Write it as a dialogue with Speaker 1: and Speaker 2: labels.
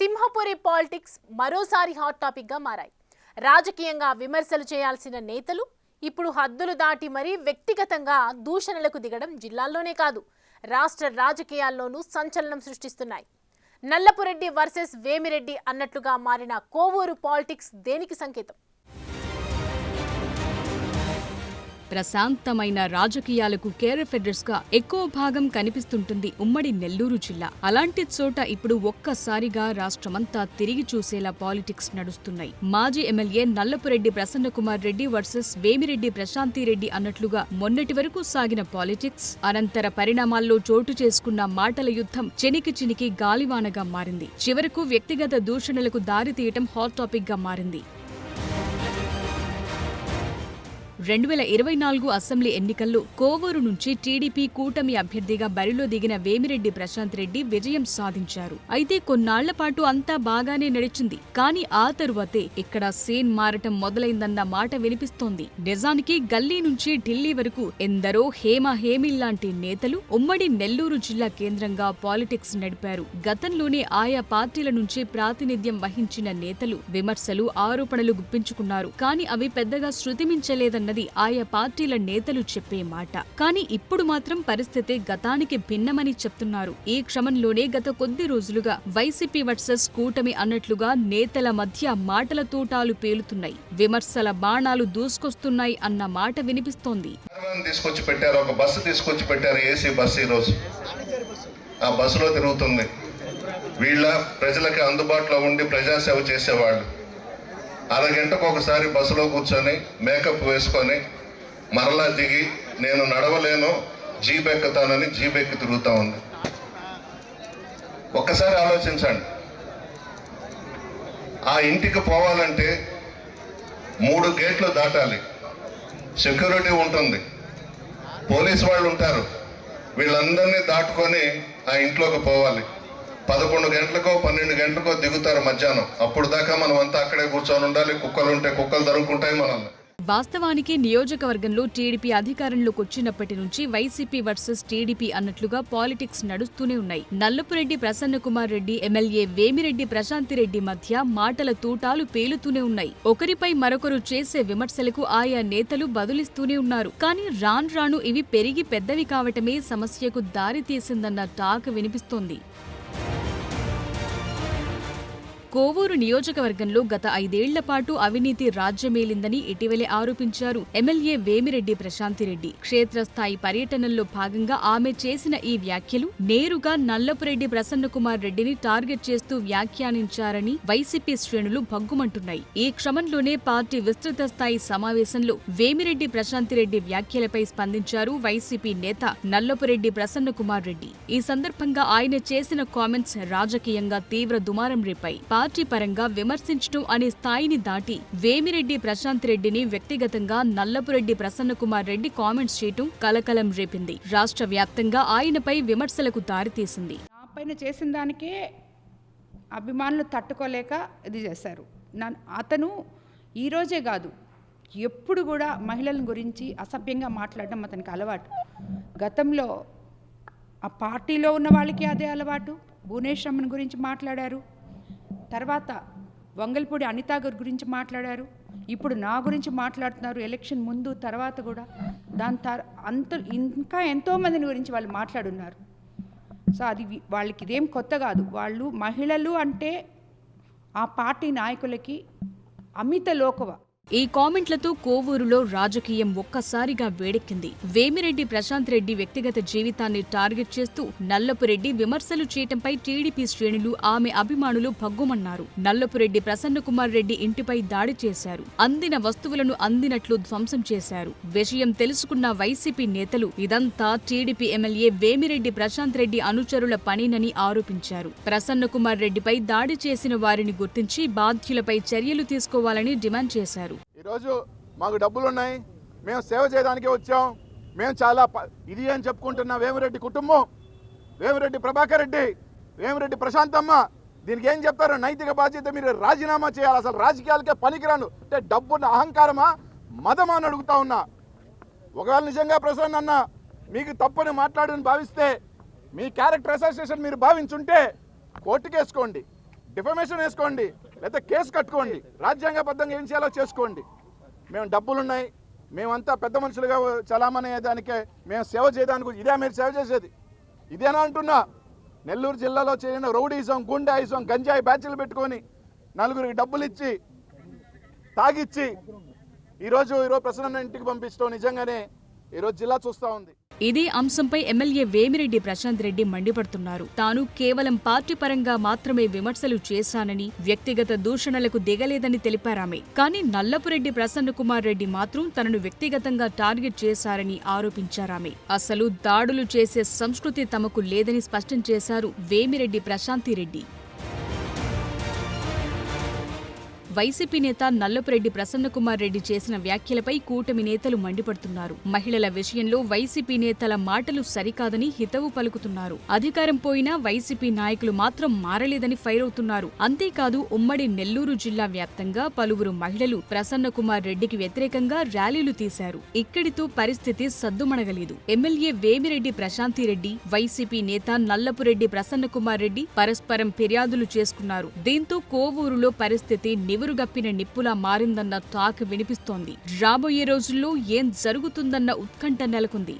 Speaker 1: Simhapuri politics మరోసారి hot topic గా మారాయి. రాజకీయంగా విమర్శలు చేయాల్సిన నేతలు ఇప్పుడు హద్దులు దాటి మరీ వ్యక్తిగతంగా దూషణలకు దిగడం జిల్లాల్లోనే కాదు, రాష్ట్ర రాజకీయాల్లోనూ సంచలనం సృష్టిస్తున్నాయి. నల్లపురెడ్డి వర్సెస్ వేమిరెడ్డి అన్నట్లుగా మారిన కోవూరు పాలిటిక్స్ దేనికి సంకేతం?
Speaker 2: ప్రశాంతమైన రాజకీయాలకు కేర్ఫెడర్స్ గా ఎక్కువ భాగం కనిపిస్తుంటుంది ఉమ్మడి నెల్లూరు జిల్లా. అలాంటి చోట ఇప్పుడు ఒక్కసారిగా రాష్ట్రమంతా తిరిగి చూసేలా పాలిటిక్స్ నడుస్తున్నాయి. మాజీ ఎమ్మెల్యే నల్లపురెడ్డి ప్రసన్నకుమార్ రెడ్డి వర్సెస్ వేమిరెడ్డి ప్రశాంతిరెడ్డి అన్నట్లుగా మొన్నటి వరకు సాగిన పాలిటిక్స్ అనంతర పరిణామాల్లో చోటు చేసుకున్న మాటల యుద్ధం చినికి గాలివానగా మారింది. చివరకు వ్యక్తిగత దూషణలకు దారితీయటం హాట్ టాపిక్ గా మారింది. 2024 అసెంబ్లీ ఎన్నికల్లో కోవూరు నుంచి టీడీపీ కూటమి అభ్యర్థిగా బరిలో దిగిన వేమిరెడ్డి ప్రశాంత్ రెడ్డి విజయం సాధించారు. అయితే కొన్నాళ్ల పాటు అంతా బాగానే నడిచింది. కానీ ఆ తరువాతే ఇక్కడ సీన్ మారటం మొదలైందన్న మాట వినిపిస్తోంది. నిజానికి గల్లీ నుంచి ఢిల్లీ వరకు ఎందరో హేమీల్లాంటి నేతలు ఉమ్మడి నెల్లూరు జిల్లా కేంద్రంగా పాలిటిక్స్ నడిపారు. గతంలోనే ఆయా పార్టీల నుంచి ప్రాతినిధ్యం వహించిన నేతలు విమర్శలు, ఆరోపణలు గుప్పించుకున్నారు. కానీ అవి పెద్దగా శృతిమించలేదన్నది ఆయా పార్టీల నేతలు చెప్పే మాట. కానీ ఇప్పుడు మాత్రం పరిస్థితి గతానికి భిన్నమని చెప్తున్నారు. ఈ క్రమంలోనే గత కొద్ది రోజులుగా వైసీపీ వర్సెస్ కూటమి అన్నట్లుగా నేతల మధ్య మాటల తూటాలు పేలుతున్నాయి. విమర్శల బాణాలు దూసుకొస్తున్నాయి అన్న మాట వినిపిస్తోంది.
Speaker 3: తీసుకొచ్చి పెట్టారు, ఒక బస్సు తీసుకొచ్చి పెట్టారు, ఏసీ బస్సు. ఈరోజు ఆ బస్సులో తిరుగుతుంది. వీళ్ళ ప్రజలకి అందుబాటులో ఉండి ప్రజాసేవ చేసేవాళ్ళు అరగంటకు ఒకసారి బస్సులో కూర్చొని మేకప్ వేసుకొని మరలా దిగి నేను నడవలేను జీప్ ఎక్కుతానని జీప్ ఎక్కి తిరుగుతూ ఉంది. ఒక్కసారి ఆలోచించండి. ఆ ఇంటికి పోవాలంటే 3 గేట్లు దాటాలి, సెక్యూరిటీ ఉంటుంది, పోలీసు వాళ్ళు ఉంటారు. వీళ్ళందరినీ దాటుకొని ఆ ఇంట్లోకి పోవాలి. 11 గంటలకో 12 గంటలకో దిగుతారు మధ్యాహ్నం. అప్పుడు దాకా మనం అంతా అక్కడే కూర్చొని ఉండాలి. కుక్కలు ఉంటే కుక్కలు దొరుకుంటాయి మనల్ని.
Speaker 2: వాస్తవానికి నియోజకవర్గంలో టీడీపీ అధికారంలోకి వచ్చినప్పటి నుంచి వైసీపీ వర్సెస్ టీడీపీ అన్నట్లుగా పాలిటిక్స్ నడుస్తూనే ఉన్నాయి. నల్లపురెడ్డి ప్రసన్నకుమార్ రెడ్డి, ఎమ్మెల్యే వేమిరెడ్డి ప్రశాంతిరెడ్డి మధ్య మాటల తూటాలు పేలుతూనే ఉన్నాయి. ఒకరిపై మరొకరు చేసే విమర్శలకు ఆయా నేతలు బదులిస్తూనే ఉన్నారు. కానీ రాను ఇవి పెరిగి పెద్దవి కావటమే సమస్యకు దారితీసిందన్న టాక్ వినిపిస్తోంది. కోవూరు నియోజకవర్గంలో గత 5 ఏళ్ల పాటు అవినీతి రాజ్యమేలిందని ఇటీవలే ఆరోపించారు ఎమ్మెల్యే వేమిరెడ్డి ప్రశాంతిరెడ్డి. క్షేత్రస్థాయి పర్యటనల్లో భాగంగా ఆమె చేసిన ఈ వ్యాఖ్యలు నేరుగా నల్లపురెడ్డి ప్రసన్నకుమార్ రెడ్డిని టార్గెట్ చేస్తూ వ్యాఖ్యానించారని వైసీపీ శ్రేణులు భగ్గుమంటున్నాయి. ఈ క్రమంలోనే పార్టీ విస్తృత స్థాయి సమావేశంలో వేమిరెడ్డి ప్రశాంతిరెడ్డి వ్యాఖ్యలపై స్పందించారు వైసీపీ నేత నల్లపురెడ్డి ప్రసన్నకుమార్ రెడ్డి. ఈ సందర్భంగా ఆయన చేసిన కామెంట్స్ రాజకీయంగా తీవ్ర దుమారం రేపాయి. పార్టీ పరంగా విమర్శించడం అనే స్థాయిని దాటి వేమిరెడ్డి ప్రశాంత్ రెడ్డిని వ్యక్తిగతంగా నల్లపురెడ్డి ప్రసన్నకుమార్ రెడ్డి కామెంట్స్ చేయటం కలకలం రేపింది. రాష్ట్ర వ్యాప్తంగా ఆయనపై విమర్శలకు దారితీసింది.
Speaker 4: నాపైన చేసిన దానికే అభిమానులు తట్టుకోలేక ఇది చేశారు. అతను ఈరోజే కాదు, ఎప్పుడు కూడా మహిళల గురించి అసభ్యంగా మాట్లాడడం అతనికి అలవాటు. గతంలో ఆ పార్టీలో ఉన్న వాళ్ళకి అదే అలవాటు. భువనేశ్వరమ్మని గురించి మాట్లాడారు, తర్వాత వంగల్పూడి అనితా గారి గురించి మాట్లాడారు, ఇప్పుడు నా గురించి మాట్లాడుతున్నారు. ఎలక్షన్ ముందు తర్వాత కూడా ఇంకా ఎంతోమందిని గురించి వాళ్ళు మాట్లాడున్నారు. సో అది వాళ్ళకి ఇదేం కొత్త కాదు. వాళ్ళు మహిళలు అంటే ఆ పార్టీ నాయకులకి అమిత లోకువ.
Speaker 2: ఈ కామెంట్లతో కోవూరులో రాజకీయం ఒక్కసారిగా వేడెక్కింది. వేమిరెడ్డి ప్రశాంత్ రెడ్డి వ్యక్తిగత జీవితాన్ని టార్గెట్ చేస్తూ నల్లపురెడ్డి విమర్శలు చేయటంపై టీడీపీ శ్రేణులు, ఆమె అభిమానులు భగ్గుమన్నారు. నల్లపురెడ్డి ప్రసన్నకుమార్ రెడ్డి ఇంటిపై దాడి చేశారు. అందిన వస్తువులను అందినట్లు ధ్వంసం చేశారు. విషయం తెలుసుకున్న వైసీపీ నేతలు ఇదంతా టీడీపీ ఎమ్మెల్యే వేమిరెడ్డి ప్రశాంత్ రెడ్డి అనుచరుల పనేనని ఆరోపించారు. ప్రసన్నకుమార్ రెడ్డిపై దాడి చేసిన వారిని గుర్తించి బాధ్యులపై చర్యలు తీసుకోవాలని డిమాండ్ చేశారు.
Speaker 5: ఈరోజు మాకు డబ్బులున్నాయి, మేము సేవ చేయడానికి వచ్చాం, మేము చాలా ఇది అని చెప్పుకుంటున్న వేమిరెడ్డి కుటుంబం, వేమిరెడ్డి ప్రభాకర్ రెడ్డి, వేమిరెడ్డి ప్రశాంతమ్మ, దీనికి ఏం చెప్తారు? నైతిక బాధ్యత మీరు రాజీనామా చేయాలి. అసలు రాజకీయాలకే పనికిరాను అంటే డబ్బున్న అహంకారమా, మదమా అని అడుగుతా ఉన్నా. ఒకవేళ నిజంగా ప్రసన్న అన్న మీకు తప్పని మాట్లాడని భావిస్తే, మీ క్యారెక్టర్ అసోసియేషన్ మీరు భావించుంటే కోర్టుకేసుకోండి. డిఫమేషన్ వేసుకోండి, లేకపోతే కేసు కట్టుకోండి, రాజ్యాంగబద్ధంగా ఏం చేయాలో చేసుకోండి. మేము డబ్బులున్నాయి, మేమంతా పెద్ద మనుషులుగా చలామణి అయ్యేదానికే, మేము సేవ చేయడానికి ఇదే మీరు సేవ చేసేది ఇదేనా అంటున్నా. నెల్లూరు జిల్లాలో చేరిన రౌడీజం, గుండాయిజం, గంజాయి బ్యాచ్లు పెట్టుకొని నలుగురికి డబ్బులు ఇచ్చి తాగిచ్చి ఈరోజు ప్రసన్న ఇంటికి పంపించడం నిజంగానే ఈరోజు జిల్లా చూస్తూ ఉంది.
Speaker 2: ఇదే అంశంపై ఎమ్మెల్యే వేమిరెడ్డి ప్రశాంత్ రెడ్డి మండిపడుతున్నారు. తాను కేవలం పార్టీ పరంగా మాత్రమే విమర్శలు చేశానని, వ్యక్తిగత దూషణలకు దిగలేదని తెలిపారామె. కానీ నల్లపురెడ్డి ప్రసన్న కుమార్ రెడ్డి మాత్రం తనను వ్యక్తిగతంగా టార్గెట్ చేశారని ఆరోపించారామె. అసలు దాడులు చేసే సంస్కృతి తమకు లేదని స్పష్టం చేశారు వేమిరెడ్డి ప్రశాంతిరెడ్డి. వైసీపీ నేత నల్లపురెడ్డి ప్రసన్నకుమార్ రెడ్డి చేసిన వ్యాఖ్యలపై కూటమి నేతలు మండిపడుతున్నారు. మహిళల విషయంలో వైసీపీ నేతల మాటలు సరికాదని హితవు పలుకుతున్నారు. అధికారం పోయినా వైసీపీ నాయకులు మాత్రం మారలేదని ఫైర్ అవుతున్నారు. అంతేకాదు ఉమ్మడి నెల్లూరు జిల్లా వ్యాప్తంగా పలువురు మహిళలు ప్రసన్నకుమార్ రెడ్డికి వ్యతిరేకంగా ర్యాలీలు తీశారు. ఇక్కడితో పరిస్థితి సద్దుమణగలేదు. ఎమ్మెల్యే వేమిరెడ్డి ప్రశాంతిరెడ్డి, వైసీపీ నేత నల్లపురెడ్డి ప్రసన్నకుమార్ రెడ్డి పరస్పరం ఫిర్యాదులు చేసుకున్నారు. దీంతో కోవూరులో పరిస్థితి నివురుగప్పిన నిప్పులా మారిందన్న టాక్ వినిపిస్తోంది. రాబోయే రోజుల్లో ఏం జరుగుతుందన్న ఉత్కంఠ నెలకొంది.